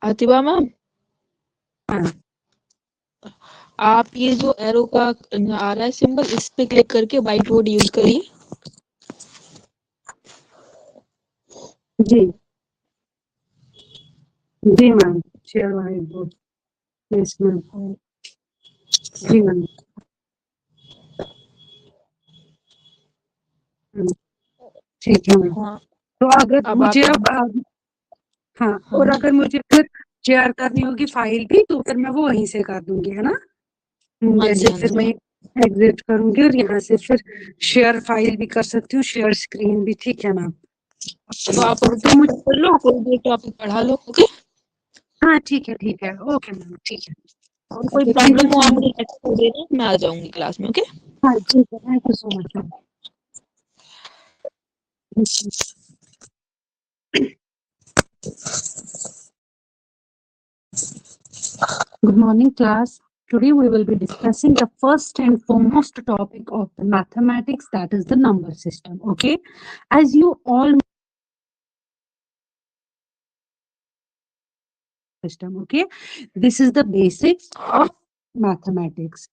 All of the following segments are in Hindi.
आतिबा मैम, हाँ आप ये जो एरो का आ रहा है सिंबल, इस पे क्लिक करके व्हाइट बोर्ड यूज करिए। जी जी ma'am, share white board, yes ma'am, जी मैम, ठीक है मैम। हाँ, तो अगर अब मुझे आप हाँ, हाँ और जी, अगर मुझे फिर शेयर करनी होगी फाइल भी, तो फिर मैं वो वहीं से कर दूंगी, है ना? हाँ जी, जैसे हाँ फिर जी। मैं एग्जिट करूंगी और यहाँ से फिर शेयर फाइल भी कर सकती हूँ, शेयर स्क्रीन भी, ठीक है मैम। तो आप तो मुझे कर लो, कोई भी टॉपिक पढ़ा लो, ओके। हाँ ठीक है, ओके मैम, ठीक है, और कोई ओके, थैंक यू प्रॉब्लम हो सो आप मच। मुझे टेक्स्ट कर देना, मैं आ जाऊंगी क्लास में, ओके। हाँ ठीक है, thank you so much ma'am. Good morning, class. Today we will be discussing the first and foremost topic of the mathematics, that is the number system. Okay, as you all system. Okay, this is the basics of mathematics.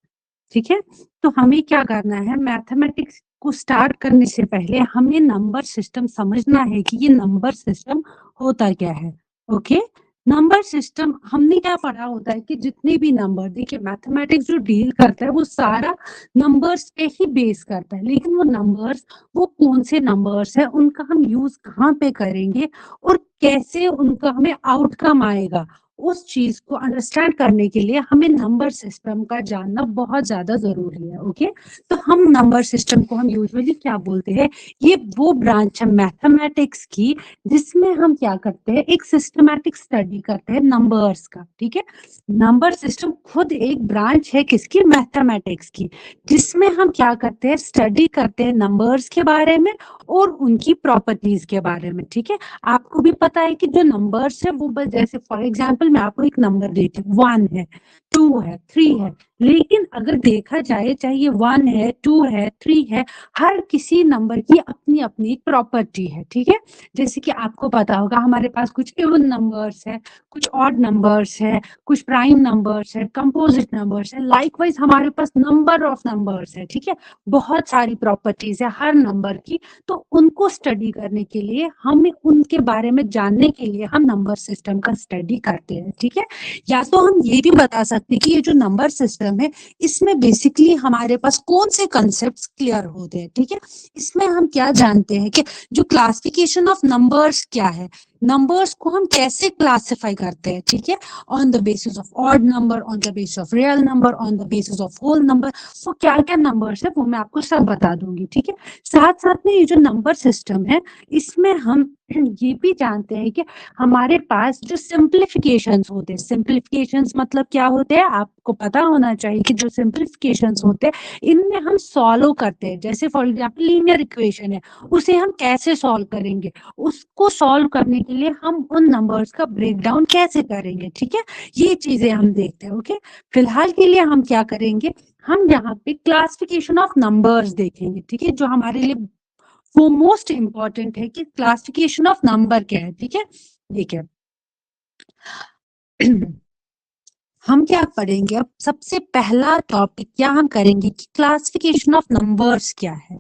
ठीक है, तो हमें क्या करना है, मैथमेटिक्स को स्टार्ट करने से पहले हमें नंबर सिस्टम समझना है कि ये नंबर सिस्टम होता क्या है। ओके, नंबर सिस्टम हमने क्या पढ़ा होता है कि जितने भी नंबर, देखिए मैथमेटिक्स जो डील करता है वो सारा नंबर्स पे ही बेस करता है, लेकिन वो नंबर्स, वो कौन से नंबर्स है, उनका हम यूज कहाँ पे करेंगे और कैसे उनका हमें आउटकम आएगा, उस चीज को अंडरस्टैंड करने के लिए हमें नंबर सिस्टम का जानना बहुत ज्यादा जरूरी है। ओके, तो हम नंबर सिस्टम को हम यूजुअली क्या बोलते हैं, ये वो ब्रांच है मैथमेटिक्स की जिसमें हम क्या करते हैं, एक सिस्टमैटिक स्टडी करते हैं नंबर्स का। ठीक है, नंबर सिस्टम खुद एक ब्रांच है किसकी, मैथमेटिक्स की, जिसमें हम क्या करते हैं, स्टडी करते हैं नंबर्स के बारे में और उनकी प्रॉपर्टीज के बारे में। ठीक है, आपको भी पता है कि जो नंबर्स है वो बस, जैसे फॉर एग्जांपल मैं आपको एक नंबर देती हूँ, 1 है, 2 है, 3 है, लेकिन अगर देखा जाए, चाहे ये 1 है, 2 है, 3 है, हर किसी नंबर की अपनी अपनी प्रॉपर्टी है। ठीक है, जैसे कि आपको पता होगा हमारे पास कुछ इवन नंबर्स है, कुछ ऑड नंबर्स है, कुछ प्राइम नंबर्स है, कंपोजिट नंबर्स है, लाइकवाइज हमारे पास नंबर ऑफ नंबर्स है। ठीक है, बहुत सारी प्रॉपर्टीज है हर नंबर की, तो उनको स्टडी करने के लिए, हमें उनके बारे में जानने के लिए हम नंबर सिस्टम का स्टडी करते हैं। ठीक है, या तो हम ये भी बता सकते हैं कि ये जो नंबर सिस्टम है, इसमें बेसिकली हमारे पास कौन से कंसेप्ट क्लियर होते हैं। ठीक है, इसमें हम क्या जानते हैं कि जो क्लासिफिकेशन ऑफ नंबर्स क्या है, नंबर्स को हम कैसे क्लासिफाई करते हैं। ठीक है, on the basis of odd number, on the basis of real number, on the basis of whole number, वो क्या क्या नंबर्स है वो मैं आपको सब बता दूंगी। ठीक है, साथ साथ में ये जो नंबर सिस्टम है, इसमें हम ये भी जानते हैं कि हमारे पास जो सिंप्लीफिकेशंस होते हैं, सिंप्लीफिकेशंस मतलब क्या होते हैं, आपको पता होना चाहिए कि जो सिंप्लीफिकेशंस होते हैं इनमें हम सॉल्व करते हैं। जैसे फॉर एग्जांपल लीनियर इक्वेशन है, उसे हम कैसे सॉल्व करेंगे, उसको सॉल्व करने के लिए हम उन नंबर्स का ब्रेक डाउन कैसे करेंगे। ठीक है, ये चीजें हम देखते हैं। ओके, फिलहाल के लिए हम क्या करेंगे, हम यहाँ पे क्लासिफिकेशन ऑफ नंबर्स देखेंगे। ठीक है, जो हमारे लिए वो मोस्ट इंपॉर्टेंट है कि क्लासिफिकेशन ऑफ नंबर क्या है। ठीक है, देखिए हम क्या पढ़ेंगे, अब सबसे पहला टॉपिक क्या हम करेंगे कि क्लासिफिकेशन ऑफ नंबर्स क्या है।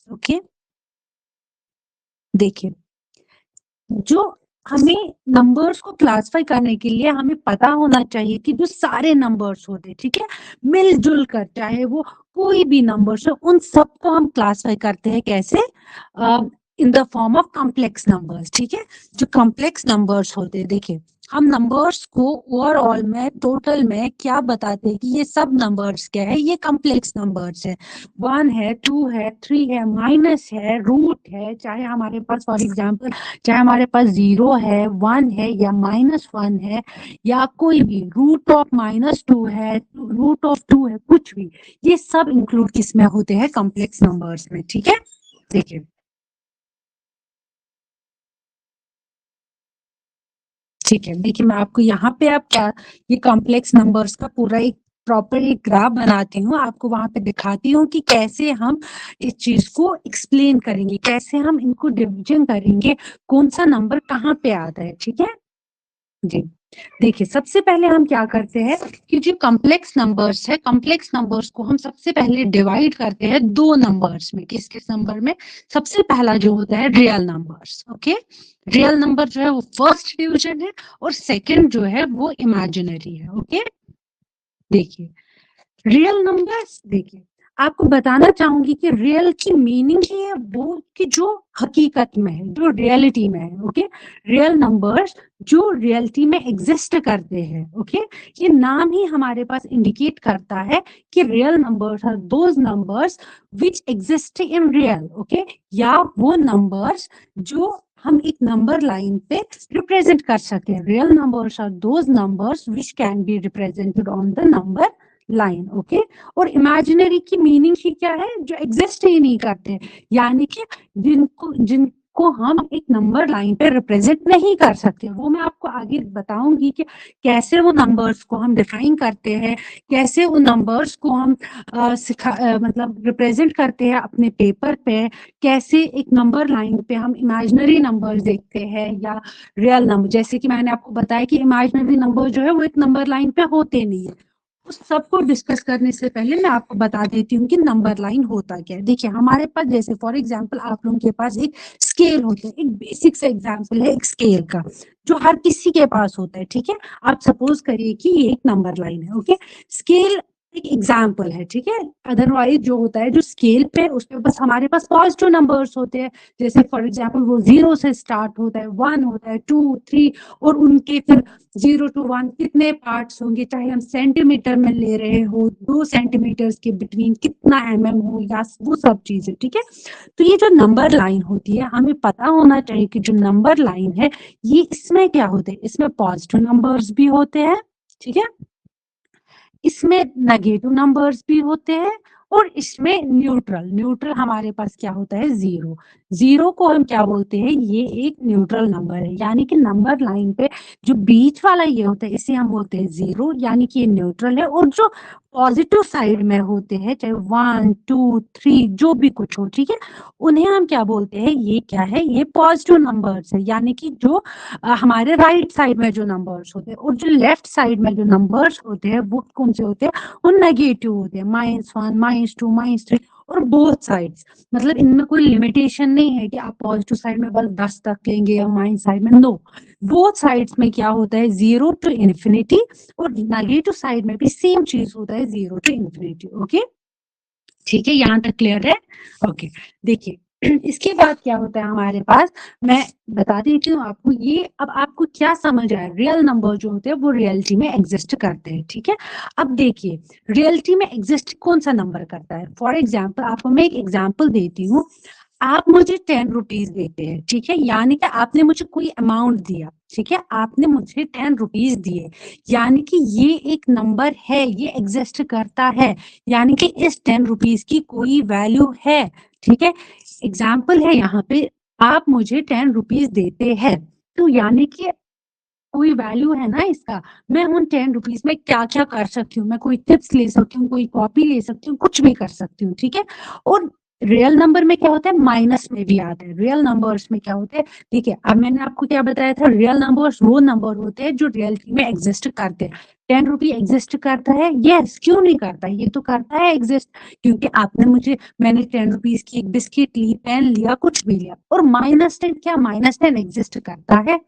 ओके, देखिए जो हमें नंबर्स को क्लासिफाई करने के लिए हमें पता होना चाहिए कि जो सारे नंबर्स होते हैं, ठीक है, मिलजुल कर, चाहे वो कोई भी नंबर्स हो, उन सबको हम क्लासिफाई करते हैं कैसे, इन the form of complex numbers. ठीक है, जो कॉम्प्लेक्स नंबर्स होते हैं, देखिए हम नंबर्स को ओवरऑल में, टोटल में क्या बताते हैं कि ये सब नंबर्स क्या है, ये कॉम्प्लेक्स नंबर्स है। 1 है, 2 है, 3 है, माइनस है, रूट है, चाहे हमारे पास फॉर एग्जांपल, चाहे हमारे पास 0 है, 1 है या -1 है, या कोई भी रूट ऑफ -2 है, रूट ऑफ 2 है, कुछ भी, ये सब इंक्लूड किसमें होते हैं, कॉम्प्लेक्स नंबर्स में। ठीक है, देखिए ठीक है, देखिए मैं आपको यहाँ पे आप क्या, ये कॉम्प्लेक्स नंबर्स का पूरा एक प्रॉपर एक ग्राफ बनाती हूँ, आपको वहां पे दिखाती हूँ कि कैसे हम इस चीज को एक्सप्लेन करेंगे, कैसे हम इनको डिवीजन करेंगे, कौन सा नंबर कहाँ पे आता है। ठीक है जी, देखिए सबसे पहले हम क्या करते हैं कि जो कॉम्प्लेक्स नंबर्स है, कॉम्प्लेक्स नंबर्स को हम सबसे पहले डिवाइड करते हैं दो नंबर्स में। किस किस नंबर में? सबसे पहला जो होता है real numbers. Okay, real number जो है वो फर्स्ट डिवीजन है और सेकंड जो है वो इमेजिनरी है। ओके, देखिए रियल नंबर्स, देखिए आपको बताना चाहूंगी कि रियल की मीनिंग ही है वो कि जो हकीकत में है, जो रियलिटी में है। ओके, रियल नंबर्स जो रियलिटी में एग्जिस्ट करते हैं। ओके, ये नाम ही हमारे पास इंडिकेट करता है कि real numbers are those numbers which exist in real. Okay, या वो नंबर्स जो हम एक नंबर लाइन पे रिप्रेजेंट कर सकते हैं। Real numbers are those numbers which can be represented on the number line. Okay, और इमेजिनरी की मीनिंग ही क्या है? जो एग्जिस्ट ही नहीं करते, यानी कि जिनको हम एक नंबर लाइन पे रिप्रेजेंट नहीं कर सकते। वो मैं आपको आगे बताऊंगी कि कैसे वो नंबर्स को हम डिफाइन करते हैं, कैसे उन नंबर्स को हम मतलब रिप्रेजेंट करते हैं अपने पेपर पे, कैसे एक नंबर लाइन पे हम इमेजिनरी नंबर देखते हैं या रियल नंबर। जैसे कि मैंने आपको बताया कि इमेजिनरी नंबर जो है वो एक नंबर लाइन पे होते नहीं है। उस सबको डिस्कस करने से पहले मैं आपको बता देती हूँ कि नंबर लाइन होता क्या है। देखिए हमारे पास जैसे फॉर एग्जांपल आप लोगों के पास एक स्केल होता है, एक बेसिक सा एग्जांपल है एक स्केल का जो हर किसी के पास होता है। ठीक है, आप सपोज करिए कि ये एक नंबर लाइन है। ओके, स्केल एक एग्जाम्पल है। ठीक है, अदरवाइज जो होता है जो स्केल पे उस पे बस हमारे पास पॉजिटिव नंबर्स होते हैं। जैसे फॉर एग्जाम्पल वो 0 से स्टार्ट होता है, 1 होता है, 2 3 और उनके फिर 0 to 1 कितने पार्ट्स होंगे, चाहे हम सेंटीमीटर में ले रहे हो, 2 सेंटीमीटर के बिटवीन कितना हो या वो सब चीजें। ठीक है, तो ये जो नंबर लाइन होती है हमें पता होना चाहिए कि जो नंबर लाइन है ये इसमें क्या होते हैं, इसमें पॉजिटिव नंबर्स भी होते हैं। ठीक है, इसमें नेगेटिव नंबर्स भी होते हैं और इसमें न्यूट्रल, न्यूट्रल हमारे पास क्या होता है? जीरो। जीरो को हम क्या बोलते हैं? ये एक न्यूट्रल नंबर है, यानी कि नंबर लाइन पे जो बीच वाला ये होता है इसे हम बोलते हैं जीरो, यानी कि ये न्यूट्रल है। और जो पॉजिटिव साइड में होते हैं चाहे 1 2 3 जो भी कुछ हो, ठीक है, उन्हें हम क्या बोलते हैं? ये क्या है? ये पॉजिटिव नंबर्स है, यानी कि जो हमारे राइट साइड में जो नंबर्स होते हैं। और जो लेफ्ट साइड में जो नंबर्स होते हैं वो कौन से होते हैं? वो नेगेटिव होते हैं, -1 -2 -3 और बोथ साइड्स। मतलब इनमें कोई लिमिटेशन नहीं है कि आप पॉजिटिव साइड में बस 10 तक लेंगे या माइनस साइड में, नो। बोथ साइड्स में क्या होता है? 0 to infinity और नेगेटिव साइड में भी सेम चीज होता है, 0 to infinity। ओके, ठीक है, यहाँ तक क्लियर है? ओके, देखिए इसके बाद क्या होता है हमारे पास, मैं बता देती हूँ आपको। ये अब आपको क्या समझ आया? रियल नंबर जो होते हैं वो रियलिटी में एग्जिस्ट करते हैं। ठीक है, अब देखिए रियलिटी में एग्जिस्ट कौन सा नंबर करता है। फॉर एग्जाम्पल आपको मैं एक एग्जाम्पल देती हूँ। आप मुझे 10 रुपीज देते हैं, ठीक है, यानी कि आपने मुझे कोई अमाउंट दिया। ठीक है, आपने मुझे 10 रुपीज दिए, यानी कि ये एक नंबर है, ये एग्जिस्ट करता है, यानी कि इस 10 रुपीज की कोई वैल्यू है। ठीक है, एग्जाम्पल है यहाँ पे, आप मुझे 10 रुपीज देते हैं तो यानी कि कोई वैल्यू है ना इसका। मैं उन 10 रुपीज में क्या क्या कर सकती हूँ? मैं कोई टिप्स ले सकती हूँ, कोई कॉपी ले सकती हूँ, कुछ भी कर सकती हूँ। ठीक है, और रियल नंबर में क्या होता है? माइनस में भी आता है। रियल नंबर्स में क्या होते हैं? ठीक है, अब मैंने आपको क्या बताया था? रियल नंबर्स वो नंबर होते हैं जो रियलिटी में एग्जिस्ट करते हैं। 10 रुपी एग्जिस्ट करता है? यस, क्यों नहीं करता? ये तो करता है एग्जिस्ट, क्योंकि आपने मुझे, मैंने 10 रुपीज की एक बिस्किट ली, पेन लिया, कुछ भी लिया। और -10 क्या? -10 एग्जिस्ट करता है?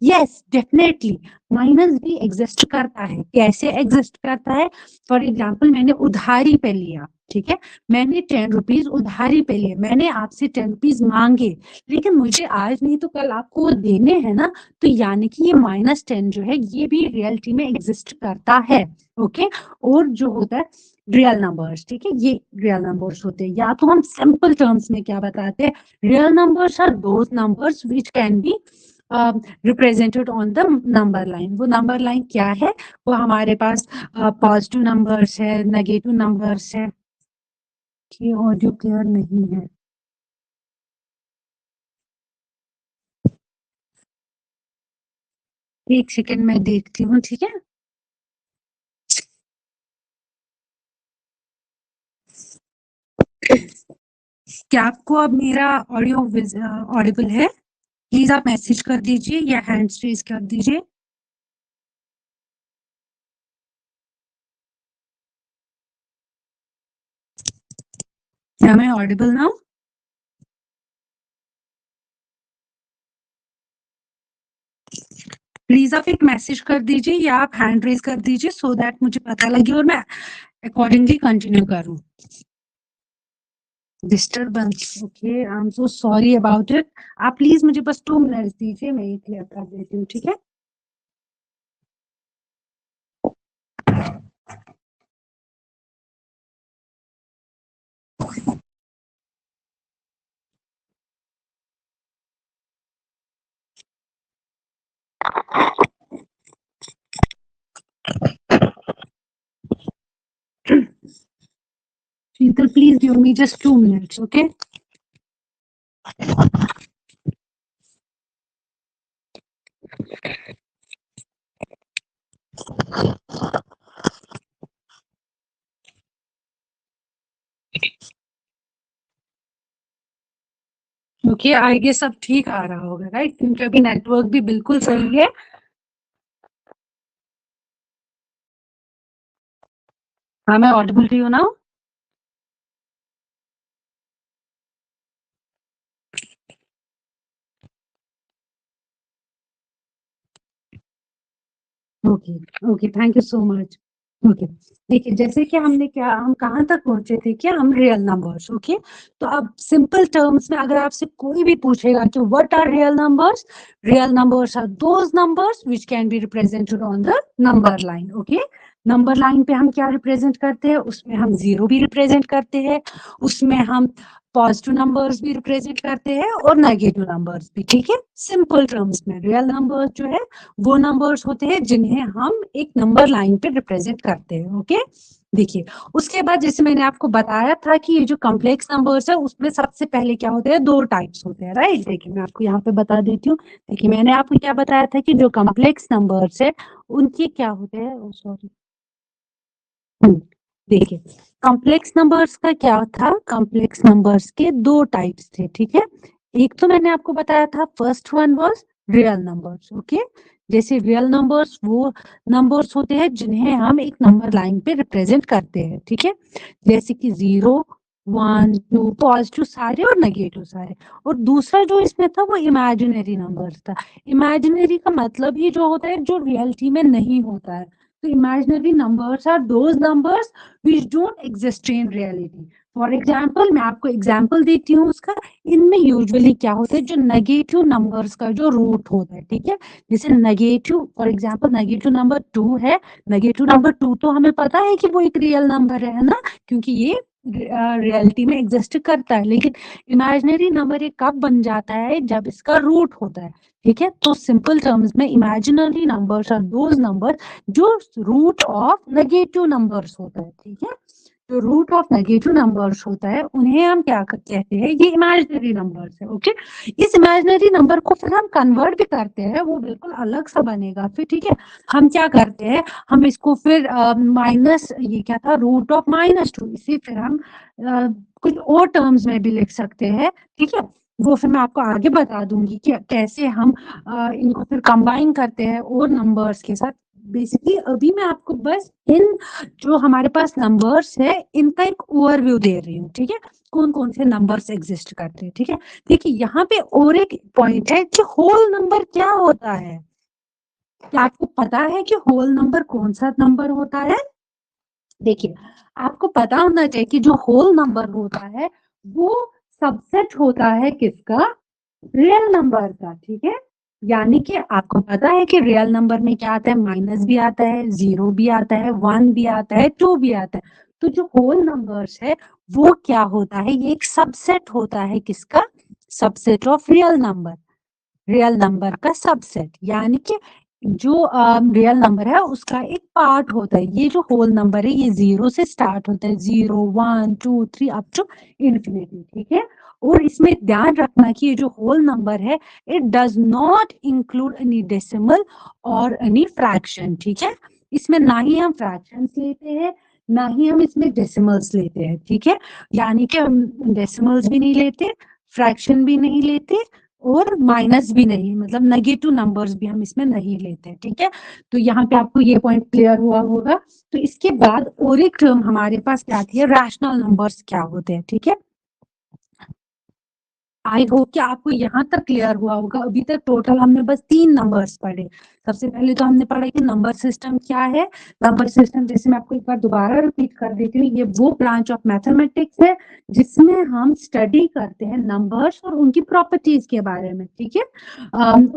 यस, डेफिनेटली माइनस भी एग्जिस्ट करता है। कैसे एग्जिस्ट करता है? फॉर एग्जाम्पल मैंने उधारी पे लिया, ठीक है, मैंने 10 रुपीज उधारी पे लिए, मैंने आपसे 10 रुपीज मांगे, लेकिन मुझे आज नहीं तो कल आपको वो देने हैं ना, तो यानी कि ये -10 जो है ये भी रियलिटी में एग्जिस्ट करता है। ओके, और जो होता है रियल नंबर्स, ठीक है, ये रियल नंबर्स होते हैं। या तो हम सिंपल टर्म्स में क्या बताते हैं? Real numbers are those numbers which can be represented on the number line. वो नंबर लाइन क्या है? वो हमारे पास पॉजिटिव नंबर्स है, नेगेटिव नंबर्स है। ये ऑडियो क्लियर नहीं है, एक सेकंड मैं देखती हूँ। ठीक है, क्या आपको अब मेरा ऑडियो ऑडिबल है? प्लीज आप मैसेज कर दीजिए या हैंड रेज कर दीजिए। Am I audible now? Please आप एक मैसेज कर दीजिए या आप हैंड रेज कर दीजिए सो दैट मुझे पता लगे और मैं अकॉर्डिंगली कंटिन्यू करूं. Disturbance, okay, I am so sorry about it. आप प्लीज मुझे बस 2 मिनट्स दीजिए, मैं ये क्लियर कर देती हूँ, ठीक है. Sheetal, please give me just 2 minutes, okay? Okay, I guess अब ठीक आ रहा होगा, राइट? क्योंकि अभी नेटवर्क भी बिल्कुल सही है. हाँ, मैं audible to you now? Okay, okay, thank you so much. Okay, देखिए जैसे कि हम कहाँ तक पहुंचे थे कि हम रियल नंबर्स, ओके. तो अब सिंपल टर्म्स में अगर आपसे कोई भी पूछेगा कि what are real numbers are those numbers which can be represented on the number line, okay. Number line पे हम क्या रिप्रेजेंट करते हैं? उसमें हम जीरो भी रिप्रेजेंट करते हैं, उसमें हम पॉजिटिव नंबर्स भी रिप्रेजेंट करते हैं और नेगेटिव नंबर्स भी, ठीक है. सिंपल टर्म्स में रियल नंबर्स जो है वो नंबर्स होते हैं जिन्हें हम एक नंबर लाइन पे रिप्रेजेंट करते हैं, ओके. देखिए, उसके बाद जैसे मैंने आपको बताया था कि ये जो कॉम्प्लेक्स नंबर्स है उसमें सबसे पहले क्या होते हैं? 2 टाइप्स होते हैं, राइट. देखिए मैं आपको यहाँ पे बता देती हूँ. देखिए मैंने आपको क्या बताया था कि जो कॉम्प्लेक्स नंबर्स है उनके क्या होते हैं, सॉरी. देखिए, कॉम्प्लेक्स नंबर्स का क्या था? कॉम्प्लेक्स नंबर्स के 2 टाइप्स थे, ठीक है. एक तो मैंने आपको बताया था, first one was real numbers, okay. जैसे रियल नंबर्स वो नंबर्स होते हैं जिन्हें हम एक नंबर लाइन पे रिप्रेजेंट करते हैं, ठीक है. जैसे कि 0, 1, 2, पॉजिटिव सारे और नेगेटिव सारे. और दूसरा जो इसमें था वो इमेजिनरी नंबर्स था. इमेजिनरी का मतलब ही जो होता है जो रियलिटी में नहीं होता है. तो imaginary numbers are those numbers which don't exist in reality. For example मैं आपको एग्जाम्पल देती हूँ उसका. इनमें यूजुअली क्या होता है? जो नेगेटिव नंबर्स का जो रूट होता है, ठीक है. जैसे negative, for example negative number 2 है. नेगेटिव नंबर 2 तो हमें पता है कि वो एक रियल नंबर है ना, क्योंकि ये रियलिटी में एग्जिस्ट करता है. लेकिन इमेजिनरी नंबर ये कब बन जाता है? जब इसका रूट होता है, ठीक है. तो सिंपल टर्म्स में imaginary numbers are those number जो रूट ऑफ नेगेटिव नंबर्स होता है, ठीक है. जो रूट ऑफ नेगेटिव नंबर्स होता है उन्हें हम क्या कहते हैं? ये इमेजिनरी नंबर्स है, ओके. इस इमेजिनरी नंबर को फिर हम कन्वर्ट भी करते हैं, वो बिल्कुल अलग सा बनेगा फिर, ठीक है. हम क्या करते हैं? हम इसको फिर माइनस, ये क्या था? Root of -2. इसे फिर हम कुछ और टर्म्स में भी लिख सकते हैं, ठीक है. वो फिर मैं आपको आगे बता दूंगी कि कैसे हम इनको फिर कंबाइन करते हैं और नंबर्स के साथ. बेसिकली अभी मैं आपको बस इन जो हमारे पास नंबर्स है इनका एक ओवरव्यू दे रही हूँ, ठीक है. कौन कौन से नंबर्स एग्जिस्ट करते हैं, ठीक है. देखिए यहाँ पे और एक पॉइंट है कि होल नंबर क्या होता है. क्या आपको पता है कि होल नंबर कौन सा नंबर होता है? देखिए, आपको पता होना चाहिए कि जो होल नंबर होता है वो सबसेट होता है किसका? रियल नंबर का, ठीक है. यानी कि आपको पता है कि रियल नंबर में क्या आता है? माइनस भी आता है, जीरो भी आता है, 1 भी आता है, 2 भी आता है. तो जो होल नंबर्स है वो क्या होता है? ये एक सबसेट होता है किसका? सबसेट ऑफ रियल नंबर का सबसेट. यानी कि जो रियल नंबर है उसका एक पार्ट होता है. ये जो होल नंबर है ये 0 से स्टार्ट होता है, 0, 1, 2, 3 अप टू इंफिनिटी, ठीक है. और इसमें ध्यान रखना कि ये जो होल नंबर है it does not include any decimal और एनी फ्रैक्शन, ठीक है. इसमें ना ही हम फ्रैक्शंस लेते हैं ना ही हम इसमें डेसिमल्स लेते हैं, ठीक है. यानी कि हम डेसिमल्स भी नहीं लेते, फ्रैक्शन भी नहीं लेते और माइनस भी नहीं, मतलब नेगेटिव नंबर्स भी हम इसमें नहीं लेते, ठीक है. तो यहाँ पे आपको ये पॉइंट क्लियर हुआ होगा. तो इसके बाद और एक टर्म हमारे पास क्या आती है? रैशनल नंबर्स क्या होते हैं, ठीक है. आई होप कि आपको यहाँ तक क्लियर हुआ होगा। अभी तक टोटल हमने बस 3 नंबर्स पढ़े। सबसे पहले तो हमने पढ़ा कि नंबर सिस्टम क्या है। नंबर सिस्टम, जैसे मैं आपको एक बार दोबारा रिपीट कर देती हूँ, ये वो ब्रांच ऑफ मैथमेटिक्स है जिसमें हम स्टडी करते हैं नंबर्स और उनकी प्रॉपर्टीज के बारे में, ठीक है।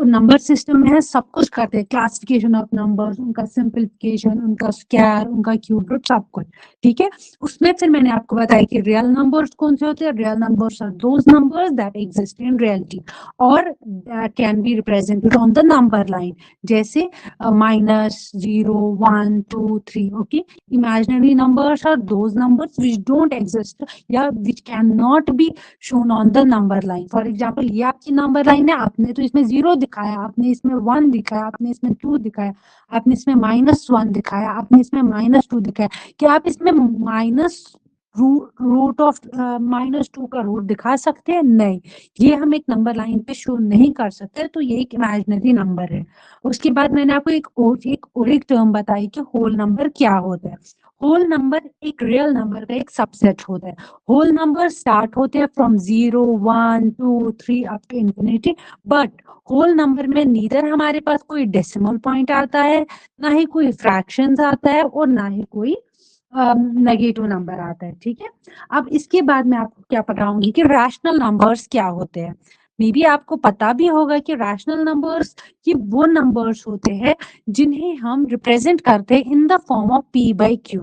नंबर सिस्टम में है सब कुछ करते हैं, क्लासिफिकेशन ऑफ नंबर्स, उनका सिंपलीफिकेशन, उनका स्क्वायर, उनका क्यूब रूट, सब कुछ, ठीक है। उसमें फिर मैंने आपको बताया कि रियल नंबर्स कौन से होते हैं। Real numbers are those numbers that exist in reality और that can be represented on the number line, जैसे minus, 0, 1, 2, 3, okay. Imaginary numbers are those numbers which don't exist या which can not be shown on the number line. For example, ये आपकी नंबर लाइन है, आपने तो इसमें 0 दिखाया, आपने इसमें 1 दिखाया, आपने इसमें 2 दिखाया, आपने इसमें -1 दिखाया, आपने इसमें -2 दिखाया। क्या आप इसमें माइनस रूट ऑफ -2 का रूट दिखा सकते हैं? नहीं, ये हम एक नंबर लाइन पे शो नहीं कर सकते, तो ये एक इमेजिनरी नंबर है। उसके बाद मैंने आपको एक और एक टर्म बताई कि होल नंबर क्या होता है। होल नंबर एक रियल नंबर का एक सबसेट होता है। होल नंबर स्टार्ट होते हैं from 0, 1, 2, 3 up to infinity, but whole number में नीदर हमारे पास कोई डेसिमल पॉइंट आता है, ना ही कोई फ्रैक्शंस आता है और ना ही कोई नेगेटिव नंबर आता है, ठीक है। अब इसके बाद मैं आपको क्या बताऊंगी कि रैशनल नंबर्स क्या होते हैं। मे बी आपको पता भी होगा कि रैशनल नंबर्स ये वो नंबर्स होते हैं जिन्हें हम रिप्रेजेंट करते हैं इन द फॉर्म ऑफ p/q।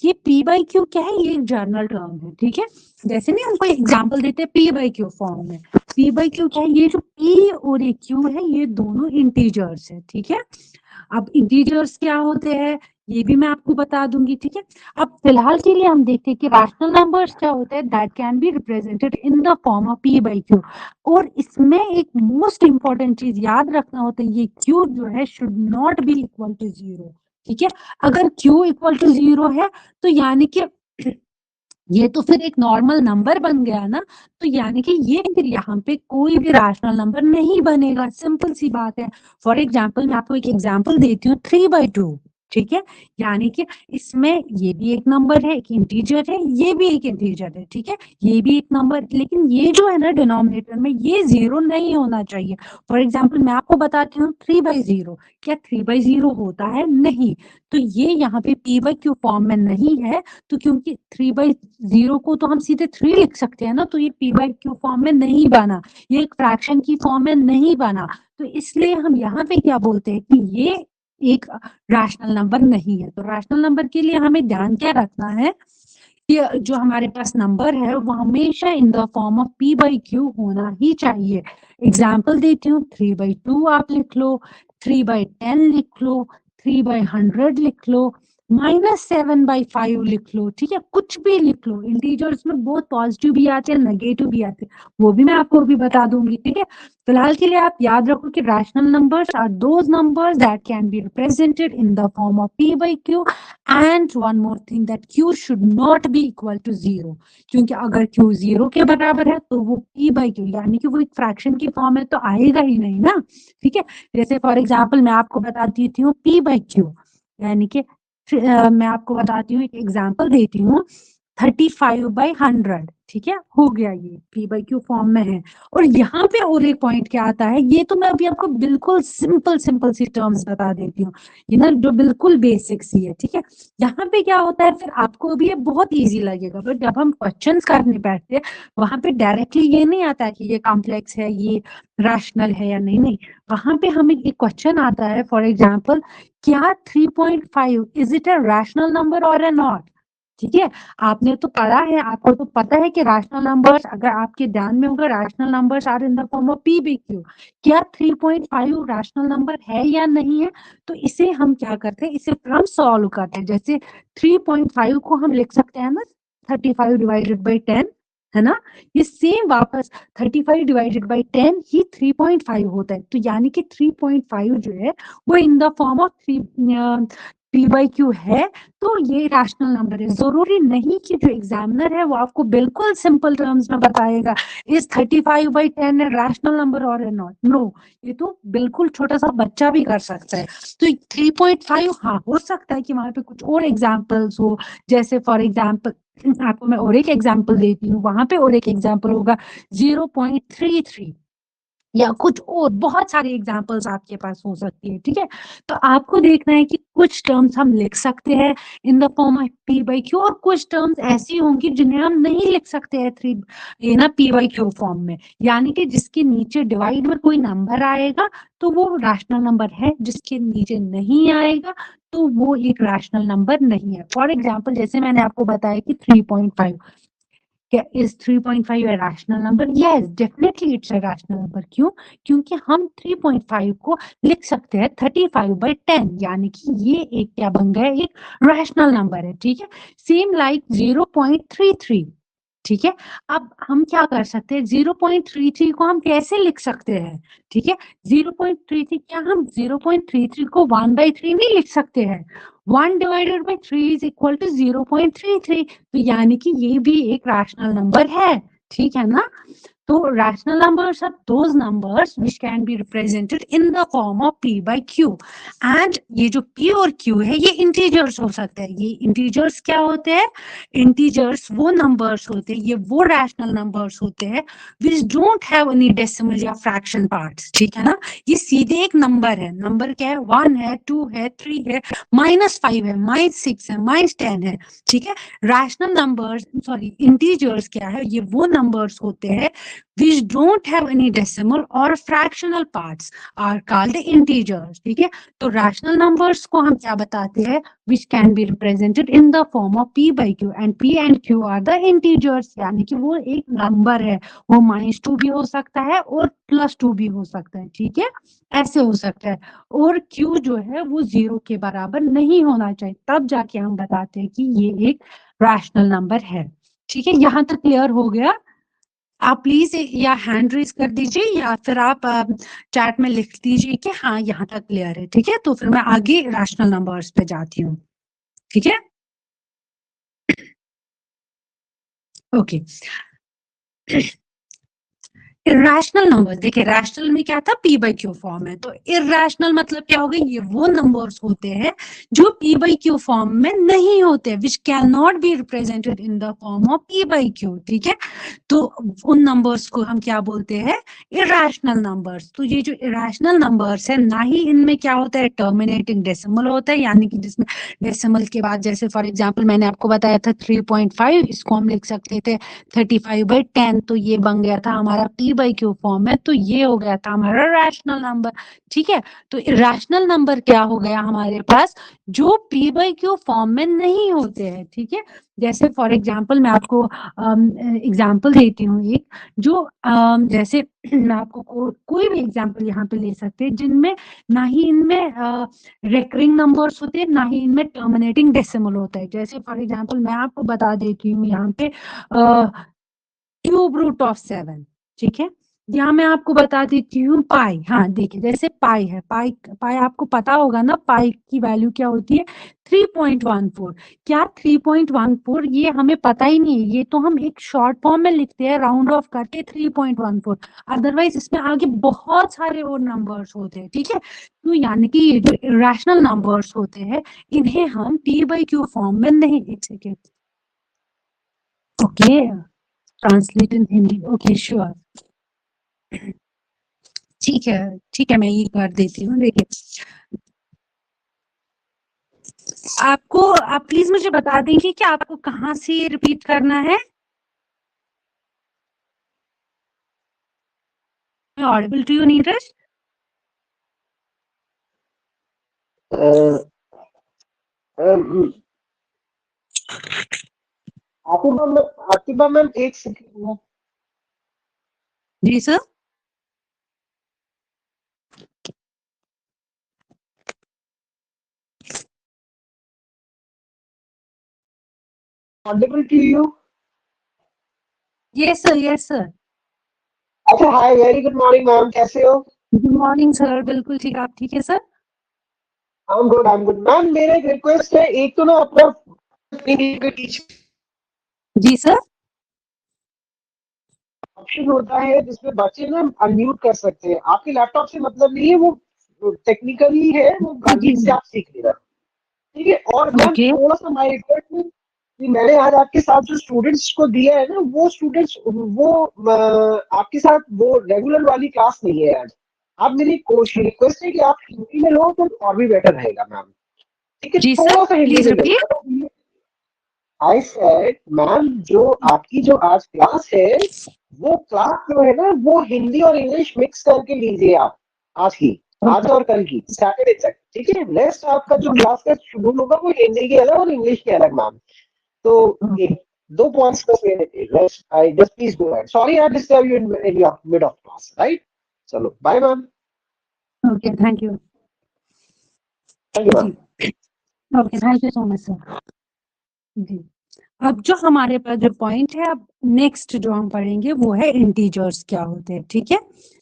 ये p/q क्या है? ये एक जर्नल टर्म है, ठीक है। जैसे नहीं हमको एग्जांपल देते हैं p/q फॉर्म में। p/q क्या है? ये जो p और ये q है, ये दोनों इंटीजर्स है, ठीक है। अब इंटीजर्स क्या होते हैं ये भी मैं आपको बता दूंगी, ठीक है। अब फिलहाल के लिए हम देखते हैं कि रैशनल नंबर्स क्या होते हैं, that can be represented in the form of p/q। और इसमें एक मोस्ट इंपॉर्टेंट चीज याद रखना होता है, ये q जो है should not be equal to 0, ठीक है। अगर q इक्वल टू 0 है तो यानी कि ये तो फिर एक नॉर्मल नंबर बन गया ना, तो यानी कि ये फिर यहाँ पे कोई भी रैशनल नंबर नहीं बनेगा, सिंपल सी बात है। फॉर एग्जाम्पल मैं आपको एक एग्जाम्पल देती हूँ, 3/2, ठीक है। यानी कि इसमें ये भी एक नंबर है, एक इंटीजर है, ये भी एक इंटीजर है, ठीक है। ये भी एक नंबर, लेकिन ये जो है ना डिनोमिनेटर में, ये 0 नहीं होना चाहिए। फॉर एग्जाम्पल मैं आपको बताती हूँ 3/0, क्या 3/0 होता है? नहीं। तो ये यहाँ पे p/q फॉर्म में नहीं है, तो क्योंकि 3/0 को तो हम सीधे 3 लिख सकते हैं ना, तो ये p/q फॉर्म में नहीं बना, ये एक फ्रैक्शन की फॉर्म में नहीं बना। तो इसलिए हम यहाँ पे क्या बोलते हैं कि ये एक रैशनल नंबर नहीं है। तो रैशनल नंबर के लिए हमें ध्यान क्या रखना है कि जो हमारे पास नंबर है वो हमेशा इन द फॉर्म ऑफ p/q होना ही चाहिए। एग्जाम्पल देती हूँ, 3/2 आप लिख लो, 3/10 लिख लो, 3/100 लिख लो, -7/5 लिख लो, ठीक है। कुछ भी लिख लो, इंटीजर्स में बहुत पॉजिटिव भी आते हैं, नेगेटिव भी आते हैं, वो भी मैं आपको अभी बता दूंगी, ठीक है। फिलहाल के लिए आप याद रखो कि rational numbers are those numbers that can be represented in the form of p/q and one more thing that q should not be equal to 0, क्योंकि अगर q 0 के बराबर है तो वो p/q यानी कि वो एक फ्रैक्शन की फॉर्म है तो आएगा ही नहीं ना, ठीक है। जैसे फॉर एग्जाम्पल मैं आपको बताती हूँ p/q यानी कि मैं आपको बताती हूँ, एक एग्जाम्पल देती हूँ, 35/100, ठीक है, हो गया, ये p/q फॉर्म में है। और यहाँ पे और एक पॉइंट क्या आता है, ये तो मैं अभी आपको बिल्कुल सिंपल सी टर्म्स बता देती हूँ, ये ना जो बिल्कुल बेसिक सी है, ठीक है। यहाँ पे क्या होता है, फिर आपको भी ये बहुत इजी लगेगा, बट जब हम क्वेश्चन करने बैठते हैं वहां पे डायरेक्टली ये नहीं आता कि ये कॉम्प्लेक्स है, ये रैशनल है या नहीं, नहीं। वहां पे हमें एक क्वेश्चन आता है, फॉर एग्जाम्पल, क्या 3.5 is it a rational number और अ नॉट, ठीक है। आपने तो पढ़ा है, आपको तो पता है कि रैशनल नंबर्स, अगर आपके ध्यान में होगा, rational numbers are in the form of p/q। क्या 3.5 रैशनल नंबर है या नहीं है? तो इसे हम क्या करते हैं, इसे फिर हम सॉल्व करते हैं। जैसे 3.5 को हम लिख सकते हैं ना 35 डिवाइडेड बाई 10, है ना। ये सेम वापस 35 डिवाइडेड बाई 10 ही 3.5 होता है, तो यानी कि 3.5 जो है वो इन the form of P by Q है तो ये रैशनल नंबर है। जरूरी नहीं कि जो एग्जामिनर है वो आपको बिल्कुल सिंपल टर्म्स में बताएगा इज 35/10 ए रैशनल नंबर और नॉट। नो, ये तो बिल्कुल छोटा सा बच्चा भी कर सकता है। तो 3.5 हाँ हो सकता है कि वहां पे कुछ और एग्जाम्पल्स हो, जैसे फॉर एग्जाम्पल आपको मैं और एक एग्जाम्पल देती हूँ, वहां पे और एक एग्जाम्पल होगा 0.33 या कुछ और बहुत सारे एग्जाम्पल्स आपके पास हो सकती है। ठीक है, तो आपको देखना है कि कुछ टर्म्स हम लिख सकते हैं इन the form of P by Q और कुछ टर्म्स ऐसी होंगी जिन्हें हम नहीं लिख सकते हैं पी बाई क्यू फॉर्म में, यानी कि जिसके नीचे डिवाइड में कोई नंबर आएगा तो वो रैशनल नंबर है, जिसके नीचे नहीं आएगा तो वो एक रैशनल नंबर नहीं है। फॉर एग्जाम्पल जैसे मैंने आपको बताया कि 3.5, क्या is 3.5 a rational number? Yes, definitely it's a rational number. क्यों? क्योंकि हम 3.5 को लिख सकते हैं 35/10, यानी कि ये एक क्या बन गया, एक रैशनल नंबर है। ठीक है, सेम लाइक 0.33। ठीक है, अब हम क्या कर सकते हैं, 0.33 को हम कैसे लिख सकते हैं? ठीक है, 0.33 क्या हम 0.33 को 1/3 नहीं लिख सकते हैं? 1 divided by 3 is equal to 0.33, तो यानी कि ये भी एक रैशनल नंबर है। ठीक है ना? तो rational numbers are those numbers which can be represented in the form of p by q। And ये जो p और q है ये इंटीजर्स हो सकते हैं। ये इंटीजर्स क्या होते हैं? इंटीजर्स वो नंबर्स होते हैं, ये वो रैशनल नंबर्स होते हैं which don't have any decimal या फ्रैक्शन पार्ट्स। ठीक है ना? ये सीधे एक नंबर है। नंबर क्या है? 1 है, 2 है, 3 है, -5 है, -6 है, -10 है। ठीक है, रैशनल नंबर्स सॉरी इंटीजर्स क्या है? ये वो नंबर्स होते हैं which don't have any decimal or fractional parts are called integers। ठीक है, तो रैशनल नंबर्स को हम क्या बताते हैं? which can be represented in the form of p by q, and p and q are the integers, यानी कि वो एक नंबर है, वो -2 भी हो सकता है और +2 भी हो सकता है। ठीक है, ऐसे हो सकता है, और q जो है वो 0 के बराबर नहीं होना चाहिए, तब जाके हम बताते हैं कि ये एक रैशनल नंबर है। ठीक है, यहाँ तक क्लियर हो गया? आप प्लीज या हैंड रेज कर दीजिए या फिर आप चैट में लिख दीजिए कि हाँ यहाँ तक क्लियर है। ठीक है, तो फिर मैं आगे रैशनल नंबर्स पे जाती हूँ। ठीक है, ओके। इरेशनल नंबर, देखिए रैशनल में क्या था, p बाई क्यू फॉर्म है, तो इरेशनल मतलब क्या हो गया, ये वो नंबर्स होते हैं जो p बाई क्यू फॉर्म में नहीं होते, विच can not B represented in the form of p by Q. ठीक है, तो उन नंबर्स को हम क्या बोलते हैं, इरेशनल नंबर्स। तो ये जो इरेशनल नंबर्स है, ना ही इनमें क्या होता है, टर्मिनेटिंग डेसिमल होता है, यानी कि जिसमें डेसिमल के बाद, जैसे फॉर एग्जांपल मैंने आपको बताया था 3.5, इसको हम लिख सकते थे 35/10, तो ये बन गया था हमारा p बाई क्यू फॉर्म में, तो ये हो गया था हमारा रैशनल नंबर। ठीक है, तो रैशनल नंबर क्या हो गया हमारे पास, जो p बाई क्यू फॉर्म में नहीं होते हैं। ठीक है, जैसे फॉर एग्जांपल मैं आपको एग्जांपल देती हूँ एक, जो जैसे मैं आपको कोई भी एग्जांपल यहाँ पे ले सकते हैं जिनमें ना ही इनमें रेकरिंग नंबर्स होते हैं, ना ही इनमें टर्मिनेटिंग डेसिमल होता है। जैसे फॉर एग्जांपल मैं आपको बता देती हूँ यहाँ पे क्यूब रूट ऑफ 7। ठीक है, यहाँ मैं आपको बता देती हूँ पाई। हाँ देखिए, जैसे पाई है, पाई पाई आपको पता होगा ना, पाई की वैल्यू क्या होती है, 3.14। क्या 3.14 ये हमें पता ही नहीं है, ये तो हम एक शॉर्ट फॉर्म में लिखते हैं राउंड ऑफ करके 3.14, अदरवाइज इसमें आगे बहुत सारे और नंबर्स होते हैं। ठीक है, तो यानी कि ये जो रैशनल नंबर्स होते हैं इन्हें हम p बाई क्यू फॉर्म में नहीं लिख सके। ओके, ट्रांसलेट इन हिंदी, ओके श्योर। ठीक है, ठीक है, मैं ये कर देती हूँ। देखिए आपको, आप प्लीज मुझे बता देंगे कि आपको कहाँ से रिपीट करना है। Audible to you Neeraj? Atiba ma'am एक सेकंड। जी sir. Audible to you? Yes sir, yes sir. अच्छा, hi, very good morning ma'am, कैसे हो? गुड मॉर्निंग सर, बिल्कुल ठीक, आप ठीक है sir? I am good ma'am. मेरा एक रिक्वेस्ट है, एक तो ना अपना टीच जी सर। ऑप्शन होता है जिसमें बच्चे ना अनम्यूट कर सकते हैं। आपके लैपटॉप से मतलब नहीं है, वो टेक्निकली है, वो गार्जियन से आप सीख लेना, ठीक है। और मैम ओके थोड़ा सा माय रिक्वेस्ट है कि मैंने आज आपके साथ जो स्टूडेंट्स को दिया है ना, वो स्टूडेंट्स वो आपके साथ वो रेगुलर वाली क्लास नहीं है आज। आप मेरी कोशिश रिक्वेस्ट है कि आप हिंदी में लो तो और भी बेटर रहेगा मैम, ठीक है। जी सर, थोड़ा सा हिंदी प्लीज में repeat. Low. I said ma'am, जो आपकी जो आज क्लास है, वो क्लास जो है ना, वो हिंदी और इंग्लिश मिक्स करके लीजिए आप। आज की, आज और कल की, सैटरडे तक, ठीक है। नेक्स्ट आपका जो क्लास का शेड्यूल होगा वो हिंदी के अलग और इंग्लिश के अलग मैम। तो एक दो पॉइंट्स बस मेरे थे। I just please go ahead. Sorry I disturb you in your mid of class, right. चलो bye ma'am. Okay, thank you. Thank you जी, ma'am. Okay, thank you so much sir. जी, अब जो हमारे पास जो पॉइंट है, अब नेक्स्ट जो हम पढ़ेंगे वो है इंटीजर्स क्या होते हैं, ठीक है।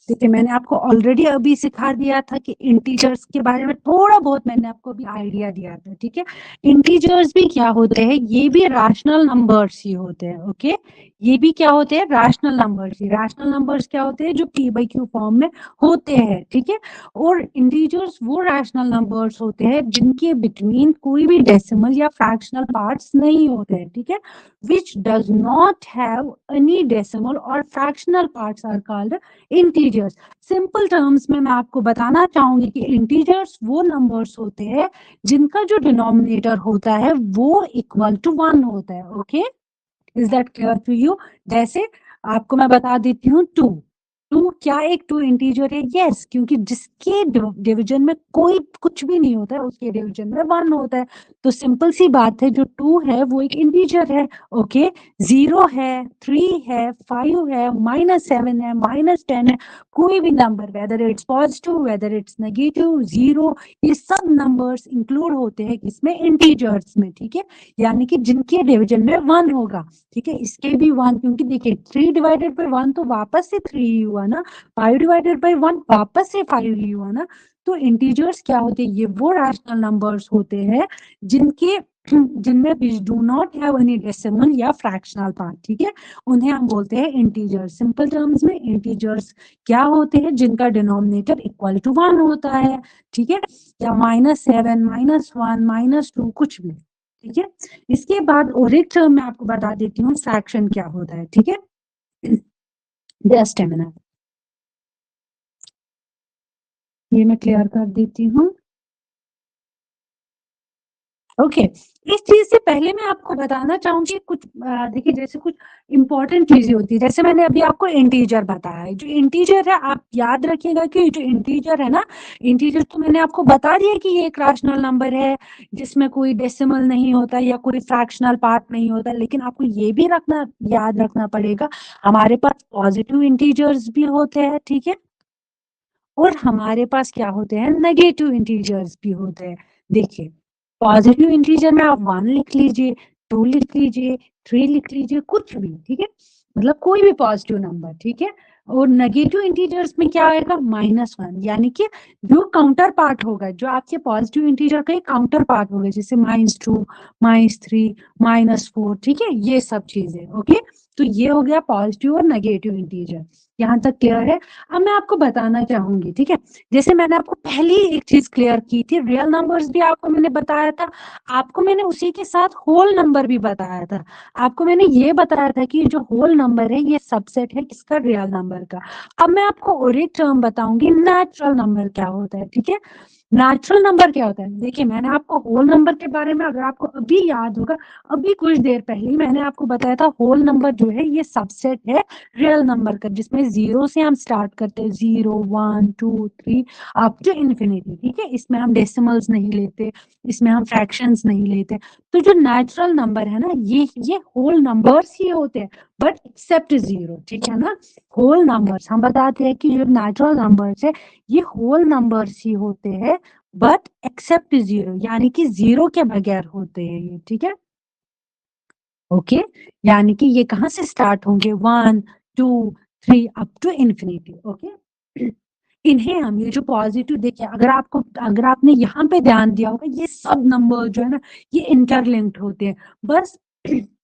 देखिए, मैंने आपको ऑलरेडी अभी सिखा दिया था कि इंटीजर्स के बारे में थोड़ा बहुत मैंने आपको भी आइडिया दिया था, ठीक है। इंटीजर्स भी क्या होते हैं, ये भी रैशनल नंबर्स ही होते हैं, ओके। ये भी क्या होते हैं, रैशनल नंबर्स ही। रैशनल नंबर्स क्या होते हैं, जो p by q फॉर्म में होते हैं, ठीक है। और इंटीजर्स वो रैशनल नंबर्स होते हैं जिनके बिटवीन कोई भी डेसिमल या फ्रैक्शनल पार्ट्स नहीं होते हैं, ठीक है। which does not have any decimal or fractional parts are called integers. Simple terms में मैं आपको बताना चाहूंगी कि इंटीजर्स वो नंबर्स होते हैं जिनका जो डिनोमिनेटर होता है वो इक्वल टू 1 होता है, okay. Is that clear to you? जैसे आपको मैं बता देती हूँ, 2 क्या एक 2 इंटीजर है? यस, क्योंकि जिसके डिवीजन में कोई कुछ भी नहीं होता है उसके डिवीजन में 1 होता है। तो सिंपल सी बात है, जो 2 है वो एक इंटीजर है, ओके। 0 है, 3 है, 5 है, -7 है, -10 है, कोई भी number, whether it's positive, whether it's negative, 0, ये सब नंबर्स इंक्लूड होते हैं किसमें, इंटीजर्स में, ठीक है। यानी कि जिनके डिवीजन में 1 होगा, ठीक है। इसके भी 1, क्योंकि देखिए 3 डिवाइडेड बाय 1 तो वापस से 3 ही हुआ ना, 5 डिवाइडेड बाय 1 वापस से 5 ही हुआ ना। तो इंटीजर्स क्या होते हैं, ये वो रैशनल नंबर्स होते हैं जिनके जिनमें do not have any decimal या फ्रैक्शनल पार्ट, ठीक है। उन्हें हम बोलते हैं इंटीजर्स। सिंपल टर्म्स में इंटीजर्स क्या होते हैं, जिनका डिनोमिनेटर इक्वल टू 1 होता है, ठीक है। या -7, -1, -2 कुछ भी, ठीक है। इसके बाद और एक टर्म मैं आपको बता देती हूँ, फ्रैक्शन क्या होता है, ठीक है। जस्ट अ मिनट, ये मैं क्लियर कर देती हूँ, ओके। इस चीज से पहले मैं आपको बताना चाहूंगी कुछ, देखिए जैसे कुछ इंपॉर्टेंट चीजें होती है। जैसे मैंने अभी आपको इंटीजर बताया है, जो इंटीजर है आप याद रखिएगा कि जो इंटीजर है ना, इंटीजर तो मैंने आपको बता दिया कि ये एक रैशनल नंबर है जिसमें कोई डेसिमल नहीं होता या कोई फ्रैक्शनल पार्ट नहीं होता। लेकिन आपको ये भी रखना, याद रखना पड़ेगा, हमारे पास पॉजिटिव इंटीजर्स भी होते हैं, ठीक है। और हमारे पास क्या होते हैं, नेगेटिव इंटीजर्स भी होते हैं। देखिए, पॉजिटिव इंटीजर में आप 1 लिख लीजिए, 2 लिख लीजिए, 3 लिख लीजिए, कुछ भी, ठीक है। मतलब कोई भी पॉजिटिव नंबर, ठीक है। और नेगेटिव इंटीजर्स में क्या आएगा, -1, यानी कि जो काउंटर पार्ट होगा, जो आपके पॉजिटिव इंटीजर का काउंटर पार्ट होगा, जैसे -2, -3, -4, ठीक है, ये सब चीजें, ओके। तो ये हो गया पॉजिटिव और नेगेटिव इंटीजर। यहाँ तक क्लियर है? अब मैं आपको बताना चाहूंगी, ठीक है। जैसे मैंने आपको पहले ही एक चीज क्लियर की थी, रियल नंबर्स भी आपको मैंने बताया था, आपको मैंने उसी के साथ होल नंबर भी बताया था। आपको मैंने ये बताया था कि जो होल नंबर है ये सबसेट है किसका, रियल नंबर का। अब मैं आपको और एक टर्म बताऊंगी, नेचुरल नंबर क्या होता है, ठीक है। नेचुरल नंबर क्या होता है, देखिए मैंने आपको होल नंबर के बारे में, अगर आपको अभी याद होगा, अभी कुछ देर पहले ही मैंने आपको बताया था, होल नंबर जो है ये सबसेट है रियल नंबर का, जिसमें 0 से हम स्टार्ट करते हैं, 0, 1, 2, 3 अप टू इन्फिनिटी, ठीक है। इसमें हम डेसिमल्स नहीं लेते, इसमें हम फ्रैक्शंस नहीं लेते। तो जो नेचुरल नंबर है ना, ये होल नंबर्स ही होते हैं, बट एक्सेप्ट 0, ठीक है ना। होल नंबर्स हम बताते हैं कि जो नेचुरल नंबर्स है ये होल नंबर्स ही होते हैं, बट एक्सेप्ट 0, यानी कि 0 के बगैर होते हैं ये, ठीक है। ओके, यानी कि ये कहाँ से स्टार्ट होंगे, 1, 2, 3 अप टू इन्फिनिटी, ओके। इन्हें हम ये जो पॉजिटिव देखिए, अगर आपने यहाँ पे ध्यान दिया होगा, ये सब नंबर जो है ना ये इंटरलिंक्ड होते हैं। बस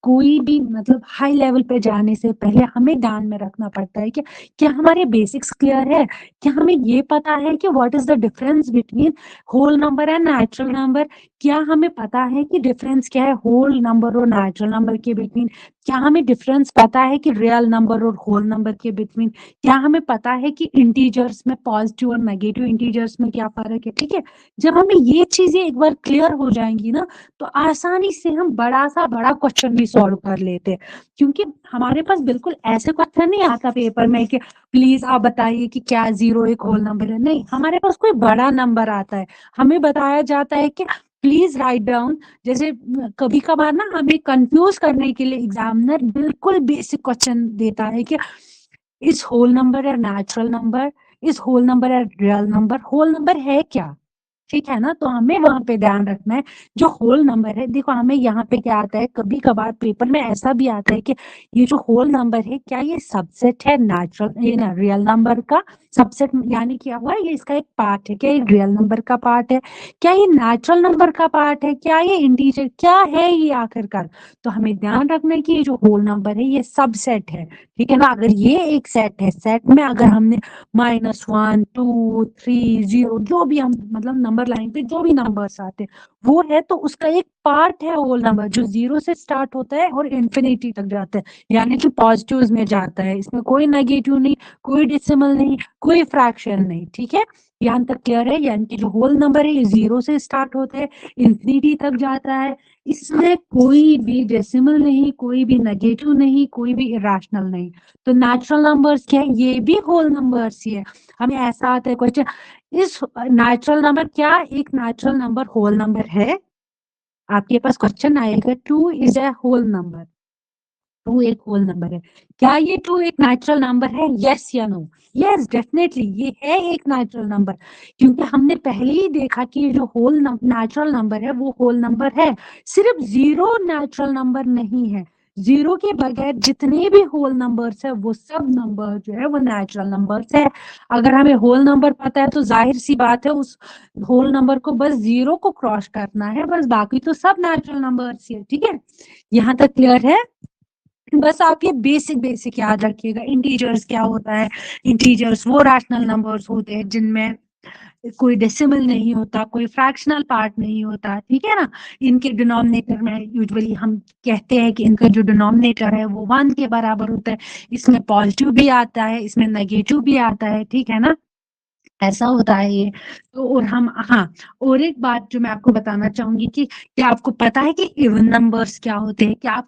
कोई भी मतलब हाई लेवल पे जाने से पहले हमें ध्यान में रखना पड़ता है कि क्या हमारे बेसिक्स क्लियर है, क्या हमें ये पता है कि what is the difference between whole number and natural number, क्या हमें पता है कि डिफरेंस क्या है होल नंबर और नेचुरल नंबर के बिटवीन, क्या हमें डिफरेंस पता है कि रियल नंबर और होल नंबर के बिटवीन, क्या हमें पता है कि इंटीजर्स में पॉजिटिव और नेगेटिव इंटीजर्स में क्या फर्क है। ठीक है, जब हमें ये चीजें एक बार क्लियर हो जाएंगी ना तो आसानी से हम बड़ा क्वेश्चन भी सॉल्व कर लेते हैं, क्योंकि हमारे पास बिल्कुल ऐसे क्वेश्चन नहीं आता पेपर में कि प्लीज आप बताइए कि क्या 0 एक होल नंबर है। नहीं, हमारे पास कोई बड़ा नंबर आता है, हमें बताया जाता है कि प्लीज राइट डाउन। जैसे कभी कभार ना हमें कंफ्यूज करने के लिए एग्जामिनर बिल्कुल बेसिक क्वेश्चन देता है कि इस होल नंबर या नेचुरल नंबर, इस होल नंबर या रियल नंबर, होल नंबर है क्या। ठीक है ना, तो हमें वहां पे ध्यान रखना है जो होल नंबर है। देखो हमें यहाँ पे क्या आता है, कभी कभार पेपर में ऐसा भी आता है कि ये जो होल नंबर है क्या ये सबसेट है नेचुरल ये ना रियल नंबर का सबसेट, यानी क्या हुआ ये इसका एक पार्ट है, क्या ये रियल नंबर का पार्ट है, क्या ये नेचुरल नंबर का पार्ट है, क्या ये इंटीजर क्या है ये आखिरकार। तो हमें ध्यान रखना है कि ये जो होल नंबर है ये सबसेट है। ठीक है ना, अगर ये एक सेट है, सेट में अगर हमने -1 2 3 0 जो भी हम मतलब नंबर लाइन पे जो भी नंबर्स आते हैं वो है, तो उसका एक पार्ट है होल नंबर जो 0 से स्टार्ट होता है और इंफिनिटी तक जाता है, यानी कि पॉजिटिव में जाता है, इसमें कोई नेगेटिव नहीं, कोई डेसिमल नहीं, कोई फ्रैक्शन नहीं। ठीक है, यहाँ तक क्लियर है, यानी कि जो होल नंबर है ये 0 से स्टार्ट होता है इंफिनिटी तक जाता है, इसमें कोई भी डेसिमल नहीं, कोई भी नेगेटिव नहीं, कोई भी इरेशनल नहीं। तो नेचुरल नंबर्स क्या है, ये भी होल नंबर्स ही है। हमें ऐसा आता है क्वेश्चन, इस नेचुरल नंबर क्या एक नेचुरल नंबर होल नंबर है, आपके पास क्वेश्चन आएगा 2 इज ए होल नंबर, 2 एक होल नंबर है, क्या ये 2 एक नेचुरल नंबर है, यस या नो। यस डेफिनेटली ये है एक नेचुरल नंबर, क्योंकि हमने पहले ही देखा कि ये जो होल नेचुरल नंबर है वो होल नंबर है। सिर्फ 0 नेचुरल नंबर नहीं है, 0 के बगैर जितने भी होल नंबर्स है वो सब नंबर जो है वो नेचुरल नंबर्स है। अगर हमें होल नंबर पता है तो जाहिर सी बात है उस होल नंबर को बस 0 को क्रॉस करना है, बस बाकी तो सब नेचुरल नंबर्स ही है। ठीक है, यहाँ तक क्लियर है। बस आप ये बेसिक याद रखिएगा, इंटीजर्स क्या होता है, इंटीजर्स वो रैशनल नंबर्स होते हैं जिनमें कोई डेसिमल नहीं होता, कोई फ्रैक्शनल पार्ट नहीं होता। ठीक है ना, इनके डिनोमिनेटर में यूजुअली हम कहते हैं कि इनका जो डिनोमिनेटर है वो 1 के बराबर होता है, इसमें पॉजिटिव भी आता है, इसमें नेगेटिव भी आता है। ठीक है ना, ऐसा होता है ये। तो और हम हाँ, और एक बात जो मैं आपको बताना चाहूंगी कि क्या आपको पता है कि इवन नंबर्स क्या होते हैं, क्या आपको